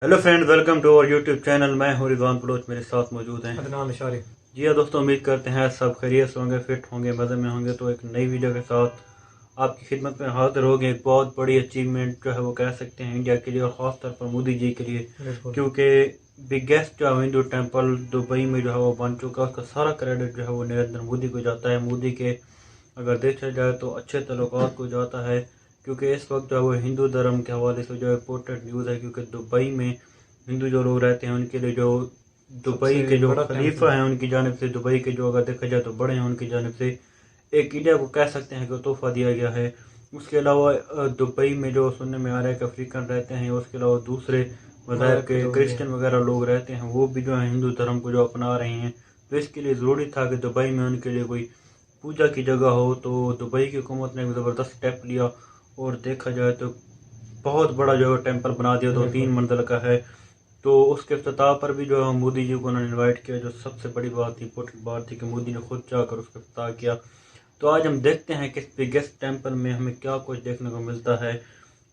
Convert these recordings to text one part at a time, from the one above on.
Hello friend, welcome to our YouTube channel. मैं हूं रिजवान पलोच, मेरे साथ मौजूद हैं अदनान इशारे। जी हाँ दोस्तों, उम्मीद करते हैं सब खैरियत से होंगे, फिट होंगे, मज़े में होंगे। तो एक नई वीडियो के साथ आपकी खिदमत में हाजिर हो गए। एक बहुत बड़ी अचीवमेंट जो है वो कह सकते हैं इंडिया के लिए और ख़ास तौर पर मोदी जी के लिए, बिल्कुल। क्योंकि बिगेस्ट जो हिंदू टेम्पल दुबई में जो है वो बन चुका है। उसका सारा क्रेडिट जो है वो नरेंद्र मोदी को जाता है। मोदी के अगर देखा जाए तो अच्छे तल्लुकात को जाता है, क्योंकि इस वक्त जो है वो हिंदू धर्म के हवाले से जो इम्पोर्टेंट न्यूज़ है, क्योंकि दुबई में हिंदू जो लोग रहते हैं उनके लिए जो दुबई के जो खलीफा हैं उनकी जानिब से, दुबई के जो अगर देखा जाए तो बड़े हैं, उनकी जानिब से एक इंडिया को कह सकते हैं कि तोहफा दिया गया है। उसके अलावा दुबई में जो सुनने में आ रहा है कि अफ्रीकन रहते हैं, उसके अलावा दूसरे मज़ाहब के क्रिश्चियन वगैरह लोग रहते हैं, वो भी जो है हिंदू धर्म को जो अपना रहे हैं। तो इसके लिए ज़रूरी था कि दुबई में उनके लिए कोई पूजा की जगह हो। तो दुबई की हुकूमत ने एक ज़बरदस्त स्टेप लिया और देखा जाए तो बहुत बड़ा जो है टेम्पल बना दिया। तो 3 मंजिल का है। तो उसके इफ्तिताह पर भी जो है मोदी जी को उन्होंने इनवाइट किया। जो सबसे बड़ी बात थी, इंपॉर्टेंट बात थी कि मोदी ने खुद जाकर उसका इफ्तिताह किया। तो आज हम देखते हैं कि इस बिगेस्ट टेम्पल में हमें क्या कुछ देखने को मिलता है।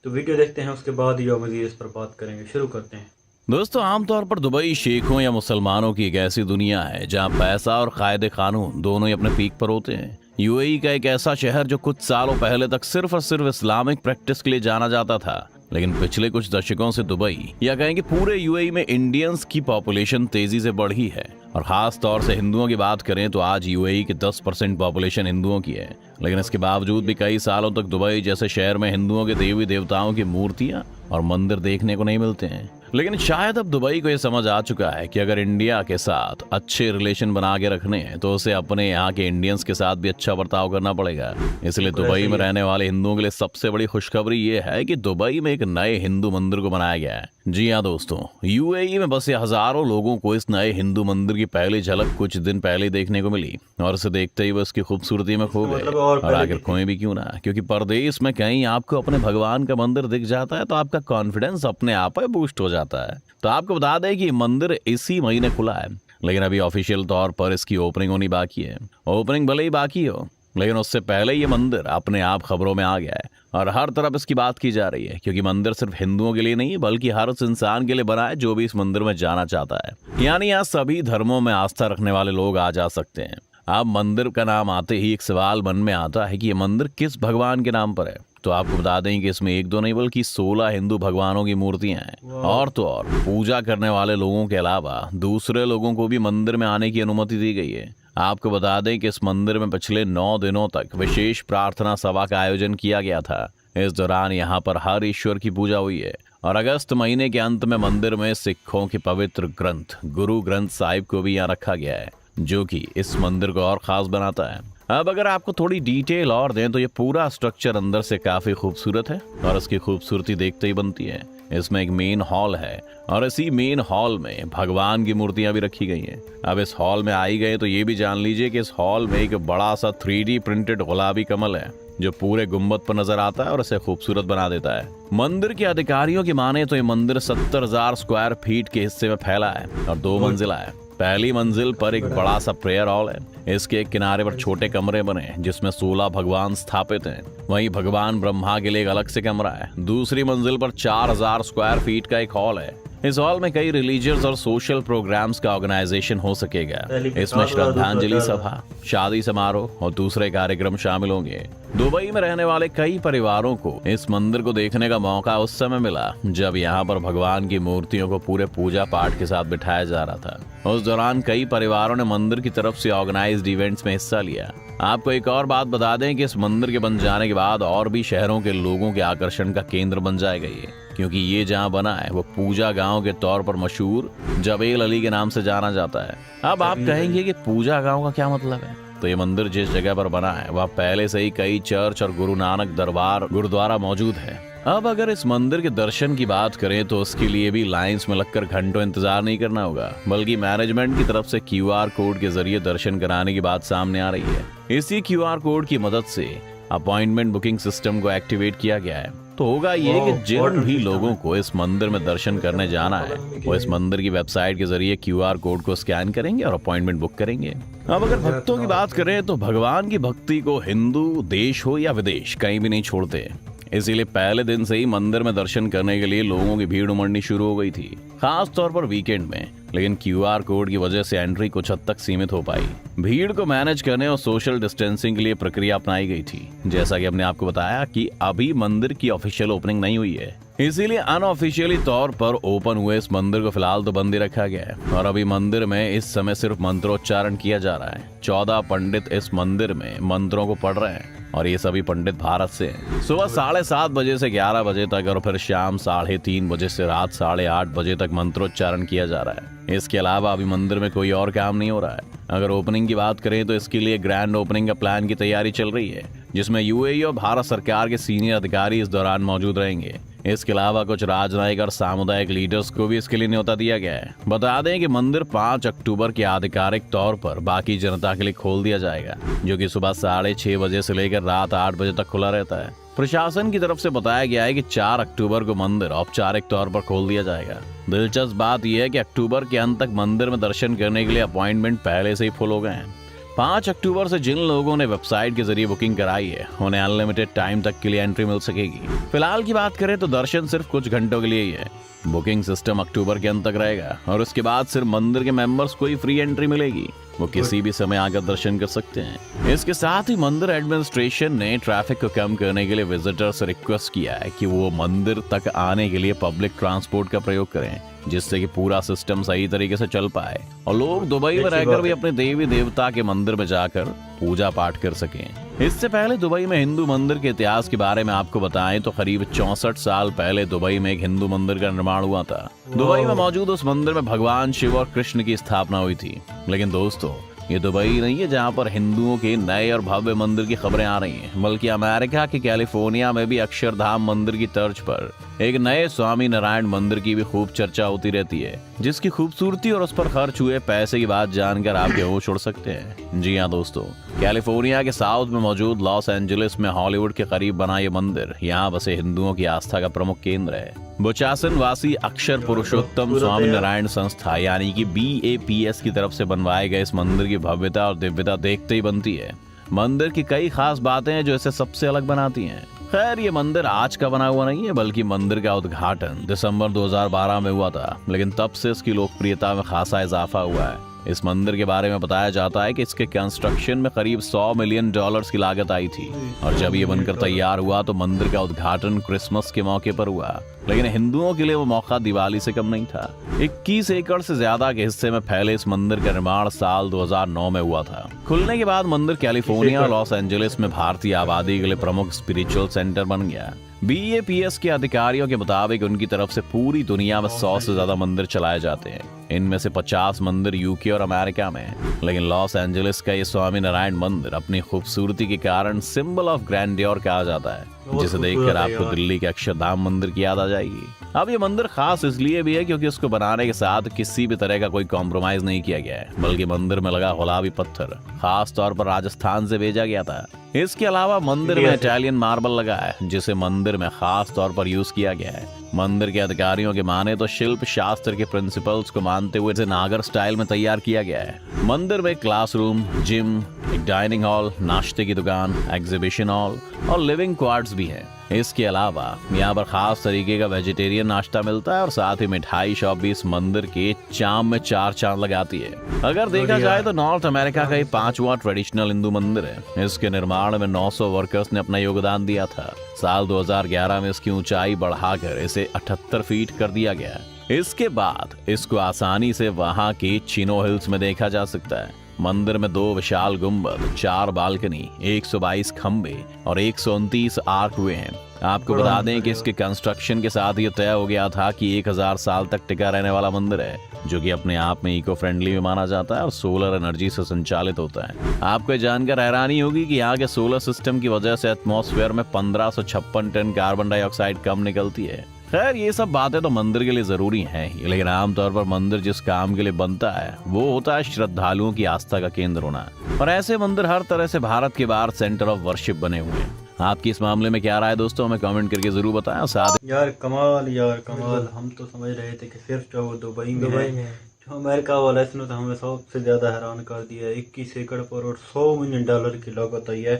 तो वीडियो देखते हैं, उसके बाद ही जो मज़ीद इस पर बात करेंगे। शुरू करते हैं। दोस्तों, आमतौर पर दुबई शेखों या मुसलमानों की एक ऐसी दुनिया है जहां पैसा और कायदे कानून दोनों ही अपने पीक पर होते हैं। यूएई का एक ऐसा शहर जो कुछ सालों पहले तक सिर्फ और सिर्फ इस्लामिक प्रैक्टिस के लिए जाना जाता था, लेकिन पिछले कुछ दशकों से दुबई या कहेंगे पूरे यूएई में इंडियंस की पॉपुलेशन तेजी से बढ़ी है। और खास तौर से हिंदुओं की बात करें तो आज यूएई की 10% पॉपुलेशन हिंदुओं की है। लेकिन इसके बावजूद भी कई सालों तक दुबई जैसे शहर में हिंदुओं के देवी देवताओं की मूर्तियां और मंदिर देखने को नहीं मिलते हैं। लेकिन शायद अब दुबई को यह समझ आ चुका है कि अगर इंडिया के साथ अच्छे रिलेशन बना के रखने हैं तो उसे अपने यहाँ के इंडियंस के साथ भी अच्छा बर्ताव करना पड़ेगा। इसलिए दुबई में रहने वाले हिंदुओं के लिए सबसे बड़ी खुशखबरी ये है कि दुबई में एक नए हिंदू मंदिर को बनाया गया है। जी हाँ दोस्तों, यूएई में बसे हजारों लोगों को इस नए हिंदू मंदिर की पहली झलक कुछ दिन पहले देखने को मिली और इसे देखते ही वो इसकी खूबसूरती में खो गए। और आखिर खोए भी क्यों ना, क्योंकि परदेश में कहीं आपको अपने भगवान का मंदिर दिख जाता है तो आपका कॉन्फिडेंस अपने आप ही बूस्ट हो जाता है। तो आपको बता दें कि मंदिर इसी महीने खुला है, लेकिन अभी ऑफिशियल तौर पर इसकी ओपनिंग होनी बाकी है। ओपनिंग भले ही बाकी हो, लेकिन उससे पहले ये मंदिर अपने आप खबरों में आ गया है और हर तरफ इसकी बात की जा रही है, क्योंकि मंदिर सिर्फ हिंदुओं के लिए नहीं बल्कि हर उस इंसान के लिए बना है जो भी इस मंदिर में जाना चाहता है। यानी यहाँ सभी धर्मों में आस्था रखने वाले लोग आ जा सकते हैं। अब मंदिर का नाम आते ही एक सवाल मन में आता है कि ये मंदिर किस भगवान के नाम पर है। तो आपको बता दें कि इसमें एक दो नहीं बल्कि 16 हिंदू भगवानों की मूर्तियां हैं। और तो और पूजा करने वाले लोगों के अलावा दूसरे लोगों को भी मंदिर में आने की अनुमति दी गई है। आपको बता दें कि इस मंदिर में पिछले 9 दिनों तक विशेष प्रार्थना सभा का आयोजन किया गया था। इस दौरान यहाँ पर हर ईश्वर की पूजा हुई है और अगस्त महीने के अंत में मंदिर में सिखों के पवित्र ग्रंथ गुरु ग्रंथ साहिब को भी यहाँ रखा गया है, जो कि इस मंदिर को और खास बनाता है। अब अगर आपको थोड़ी डिटेल और दें तो ये पूरा स्ट्रक्चर अंदर से काफी खूबसूरत है और इसकी खूबसूरती देखते ही बनती है। इसमें एक मेन हॉल है और इसी मेन हॉल में भगवान की मूर्तियां भी रखी गई हैं। अब इस हॉल में आई गए तो ये भी जान लीजिए कि इस हॉल में एक बड़ा सा 3D प्रिंटेड गुलाबी कमल है जो पूरे गुम्बद पर नजर आता है और इसे खूबसूरत बना देता है। मंदिर के अधिकारियों की माने तो ये मंदिर 70,000 स्क्वायर फीट के हिस्से में फैला है और 2 मंजिला है। पहली मंजिल पर एक बड़ा सा प्रेयर हॉल है। इसके एक किनारे पर छोटे कमरे बने हैं जिसमें 16 भगवान स्थापित हैं। वहीं भगवान ब्रह्मा के लिए एक अलग से कमरा है। दूसरी मंजिल पर 4,000 स्क्वायर फीट का एक हॉल है। इस हॉल में कई रिलीजियस और सोशल प्रोग्राम्स का ऑर्गेनाइजेशन हो सकेगा। इसमें श्रद्धांजलि सभा, शादी समारोह और दूसरे कार्यक्रम शामिल होंगे। दुबई में रहने वाले कई परिवारों को इस मंदिर को देखने का मौका उस समय मिला जब यहाँ पर भगवान की मूर्तियों को पूरे पूजा पाठ के साथ बिठाया जा रहा था। उस दौरान कई परिवारों ने मंदिर की तरफ से ऑर्गेनाइज्ड इवेंट्स में हिस्सा लिया। आपको एक और बात बता दें कि इस मंदिर के बन जाने के बाद और भी शहरों के लोगों के आकर्षण का केंद्र बन जाएगा ये, क्योंकि ये जहाँ बना है वो पूजा गांव के तौर पर मशहूर जबेल अली के नाम से जाना जाता है। अब आप कहेंगे कि पूजा गांव का क्या मतलब है? तो ये मंदिर जिस जगह पर बना है वह पहले से ही कई चर्च और गुरु नानक दरबार गुरुद्वारा मौजूद है। अब अगर इस मंदिर के दर्शन की बात करें तो उसके लिए भी लाइंस में लगकर घंटों इंतजार नहीं करना होगा, बल्कि मैनेजमेंट की तरफ से QR कोड के जरिए दर्शन कराने की बात सामने आ रही है। इसी QR कोड की मदद से अपॉइंटमेंट बुकिंग सिस्टम को एक्टिवेट किया गया है। तो होगा ये कि जिन भी लोगों को इस मंदिर में दर्शन करने जाना है वो इस मंदिर की वेबसाइट के जरिए QR कोड को स्कैन करेंगे और अपॉइंटमेंट बुक करेंगे। अब अगर भक्तों की बात करें तो भगवान की भक्ति को हिंदू देश हो या विदेश कहीं भी नहीं छोड़ते। इसीलिए पहले दिन से ही मंदिर में दर्शन करने के लिए लोगों की भीड़ उमड़नी शुरू हो गई थी, खास तौर पर वीकेंड में। लेकिन QR कोड की वजह से एंट्री कुछ हद तक सीमित हो पाई। भीड़ को मैनेज करने और सोशल डिस्टेंसिंग के लिए प्रक्रिया अपनाई गई थी। जैसा कि हमने आपको बताया कि अभी मंदिर की ऑफिशियल ओपनिंग नहीं हुई है, इसीलिए अनऑफिशियली तौर पर ओपन हुए इस मंदिर को फिलहाल तो बंद ही रखा गया है और अभी मंदिर में इस समय सिर्फ मंत्रोच्चारण किया जा रहा है। 14 पंडित इस मंदिर में मंत्रों को पढ़ रहे हैं और ये सभी पंडित भारत से हैं। सुबह 7:30 बजे से 11 बजे तक और फिर शाम 3:30 बजे से रात 8:30 बजे तक मंत्रोच्चारण किया जा रहा है। इसके अलावा अभी मंदिर में कोई और काम नहीं हो रहा है। अगर ओपनिंग की बात करें तो इसके लिए ग्रैंड ओपनिंग का प्लान की तैयारी चल रही है, जिसमें UAE और भारत सरकार के सीनियर अधिकारी इस दौरान मौजूद रहेंगे। इसके अलावा कुछ राजनयिक और सामुदायिक लीडर्स को भी इसके लिए न्योता दिया गया है। बता दें कि मंदिर 5 अक्टूबर के आधिकारिक तौर पर बाकी जनता के लिए खोल दिया जाएगा, जो कि सुबह 6:30 बजे से लेकर रात 8 बजे तक खुला रहता है। प्रशासन की तरफ से बताया गया है कि 4 अक्टूबर को मंदिर औपचारिक तौर पर खोल दिया जाएगा। दिलचस्प बात यह है कि अक्टूबर के अंत तक मंदिर में दर्शन करने के लिए अपॉइंटमेंट पहले से ही फुल हो गए हैं। 5 अक्टूबर से जिन लोगों ने वेबसाइट के जरिए बुकिंग कराई है, उन्हें अनलिमिटेड टाइम तक के लिए एंट्री मिल सकेगी। फिलहाल की बात करें तो दर्शन सिर्फ कुछ घंटों के लिए ही है। बुकिंग सिस्टम अक्टूबर के अंत तक रहेगा और उसके बाद सिर्फ मंदिर के मेंबर्स को ही फ्री एंट्री मिलेगी। वो किसी भी समय आकर दर्शन कर सकते हैं। इसके साथ ही मंदिर एडमिनिस्ट्रेशन ने ट्रैफिक को कम करने के लिए विजिटर से रिक्वेस्ट किया है कि वो मंदिर तक आने के लिए पब्लिक ट्रांसपोर्ट का प्रयोग करें, जिससे कि पूरा सिस्टम सही तरीके से चल पाए और लोग दुबई में रहकर भी अपने देवी देवता के मंदिर में जाकर पूजा पाठ कर सकें। इससे पहले दुबई में हिंदू मंदिर के इतिहास के बारे में आपको बताएं तो करीब 64 साल पहले दुबई में एक हिंदू मंदिर का निर्माण हुआ था। दुबई में मौजूद उस मंदिर में भगवान शिव और कृष्ण की स्थापना हुई थी। लेकिन दोस्तों, ये दुबई नहीं है जहां पर हिंदुओं के नए और भव्य मंदिर की खबरें आ रही हैं, बल्कि अमेरिका के कैलिफोर्निया में भी अक्षरधाम मंदिर की तर्ज पर एक नए स्वामी नारायण मंदिर की भी खूब चर्चा होती रहती है, जिसकी खूबसूरती और उस पर खर्च हुए पैसे की बात जानकर आपके होश उड़ सकते हैं। जी हाँ दोस्तों, कैलिफोर्निया के साउथ में मौजूद लॉस एंजलिस में हॉलीवुड के करीब बना ये मंदिर यहाँ बसे हिंदुओं की आस्था का प्रमुख केंद्र है। बोचासन वासी अक्षर पुरुषोत्तम स्वामी नारायण संस्था यानी कि BAPS की तरफ से बनवाए गए इस मंदिर की भव्यता और दिव्यता देखते ही बनती है। मंदिर की कई खास बातें हैं जो इसे सबसे अलग बनाती हैं। खैर, ये मंदिर आज का बना हुआ नहीं है, बल्कि मंदिर का उद्घाटन दिसंबर 2012 में हुआ था, लेकिन तब से इसकी लोकप्रियता में खासा इजाफा हुआ है। इस मंदिर के बारे में बताया जाता है कि इसके कंस्ट्रक्शन में करीब $100 मिलियन की लागत आई थी और जब ये बनकर तैयार हुआ तो मंदिर का उद्घाटन क्रिसमस के मौके पर हुआ। लेकिन हिंदुओं के लिए वो मौका दिवाली से कम नहीं था। 21 एकड़ से ज्यादा के हिस्से में फैले इस मंदिर का निर्माण साल 2009 में हुआ था। खुलने के बाद मंदिर कैलिफोर्निया और लॉस एंजलिस में भारतीय आबादी के लिए प्रमुख स्पिरिचुअल सेंटर बन गया। BAPS के अधिकारियों के मुताबिक उनकी तरफ से पूरी दुनिया में 100 से ज्यादा मंदिर चलाए जाते हैं। इनमें से 50 मंदिर UK और अमेरिका में हैं। लेकिन लॉस एंजलिस का ये स्वामी नारायण मंदिर अपनी खूबसूरती के कारण सिंबल ऑफ ग्रैंडियोर कहा जाता है, जिसे देखकर आपको दिल्ली के अक्षरधाम मंदिर की याद आ जाएगी। अब ये मंदिर खास इसलिए भी है क्योंकि इसको बनाने के साथ किसी भी तरह का कोई कॉम्प्रोमाइज नहीं किया गया है, बल्कि मंदिर में लगा गुलाबी पत्थर खास तौर पर राजस्थान से भेजा गया था। इसके अलावा मंदिर में इटालियन मार्बल लगा है, जिसे मंदिर में खास तौर पर यूज किया गया है। मंदिर के अधिकारियों के माने तो शिल्प शास्त्र के प्रिंसिपल्स को मानते हुए इसे नागर स्टाइल में तैयार किया गया है। मंदिर में क्लासरूम, जिम, एक डाइनिंग हॉल, नाश्ते की दुकान, एग्जीबिशन हॉल और लिविंग क्वार्टर्स भी है। इसके अलावा यहाँ पर खास तरीके का वेजिटेरियन नाश्ता मिलता है और साथ ही मिठाई शॉप भी इस मंदिर के चाम में 4 चांद लगाती है। अगर देखा जाए तो नॉर्थ अमेरिका का ये 5वां ट्रेडिशनल हिंदू मंदिर है। इसके निर्माण में 900 वर्कर्स ने अपना योगदान दिया था। साल 2011 में इसकी ऊंचाई बढ़ाकर इसे 78 फीट कर दिया गया। इसके बाद इसको आसानी से वहाँ के चिनो हिल्स में देखा जा सकता है। मंदिर में 2 विशाल गुंबद, 4 बालकनी, 122 खंबे और 129 आर्क हुए हैं। आपको बता दें कि इसके कंस्ट्रक्शन के साथ ये तय हो गया था कि 1000 साल तक टिका रहने वाला मंदिर है, जो कि अपने आप में इको फ्रेंडली भी माना जाता है और सोलर एनर्जी से संचालित होता है। आपको ये जानकर हैरानी होगी कि यहाँ के सोलर सिस्टम की वजह से एटमॉस्फेयर में 1556 टन कार्बन डाइऑक्साइड कम निकलती है। खैर, ये सब बातें तो मंदिर के लिए जरूरी हैं, लेकिन आमतौर पर मंदिर जिस काम के लिए बनता है वो होता है श्रद्धालुओं की आस्था का केंद्र होना, और ऐसे मंदिर हर तरह से भारत के बाहर सेंटर ऑफ वर्शिप बने हुए हैं। आपकी इस मामले में क्या राय है दोस्तों, हमें कमेंट करके जरूर बताएं। साथ यार कमाल हम तो समझ रहे थे कि सिर्फ जो दुबई में जो अमेरिका वाला इसने तो हमें सबसे ज्यादा हैरान कर दिया। 21 एकड़ पर और $100 मिलियन की लागत आई है।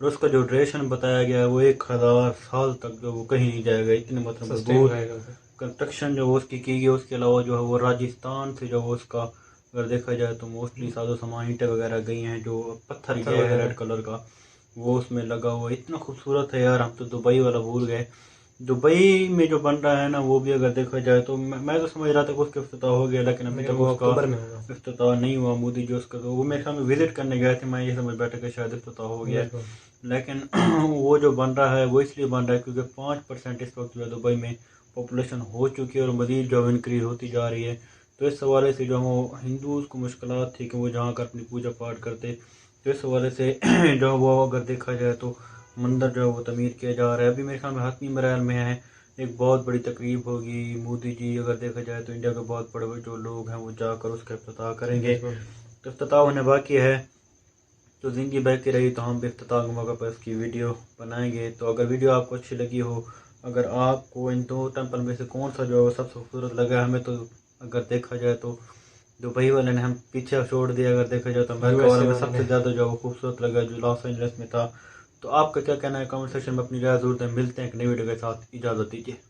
और उसका जो ड्यूरेशन बताया गया है वो 1000 साल तक जो वो कहीं नहीं जाएगा, इतने मतलब मजबूत कंस्ट्रक्शन जो उसकी की गई। उसके अलावा जो है वो राजस्थान से जो उसका अगर देखा जाए तो मोस्टली साजो सामान ईंटें वगैरह गई हैं, जो पत्थर ही है रेड कलर का वो उसमें लगा हुआ, इतना खूबसूरत है यार। हम तो दुबई वाला भूल गए। दुबई में जो बन रहा है ना वो भी अगर देखा जाए तो मैं तो समझ रहा था कि उसका इफ्तिताह हो गया, लेकिन अभी तक उसका इफ्तिताह नहीं हुआ। मोदी जो उसका तो वो मेरे ख्याल में विजिट करने गए थे, मैं ये समझ बैठा कि शायद इफ्तिताह हो गया, लेकिन वो जो बन रहा है वो इसलिए बन रहा है क्योंकि 5% इस वक्त जो है दुबई में पॉपुलेशन हो चुकी है और मज़ीद जो इंक्रीज होती जा रही है। तो इस हवाले से जो वो हिंदूज़ को मुश्किल थी कि वो जहाँ कर अपनी पूजा पाठ करते, तो इस हवाले से जो वो अगर देखा जाए तो मंदिर जो है वो तमीर किया जा रहा है। अभी मेरे ख्याल में हतमी मरहल में है, एक बहुत बड़ी तकरीब होगी। मोदी जी अगर देखा जाए तो इंडिया के बहुत बड़े बड़े जो लोग हैं वो जाकर उसका इफ्तिताह करेंगे, तो इफ्तिताह होने बाकी है। तो ज़िंदगी बाकी रही तो हम भी इफ्तिताह के मौके पर इसकी वीडियो बनाएंगे। तो अगर वीडियो आपको अच्छी लगी हो, अगर आपको इन 2 टेम्पल में से कौन सा जो है सबसे खूबसूरत लगा है, हमें तो अगर देखा जाए तो दुबई वाले ने हम पीछे छोड़ दिया, अगर देखा जाए तो अमेरिका वाले में सबसे ज़्यादा जो वो खूबसूरत लगा जो लॉस एंजल्स में था। तो आपका क्या कहना है कमेंट सेक्शन में अपनी राय ज़रूर दें। मिलते हैं एक नई वीडियो के साथ, इजाज़त दीजिए।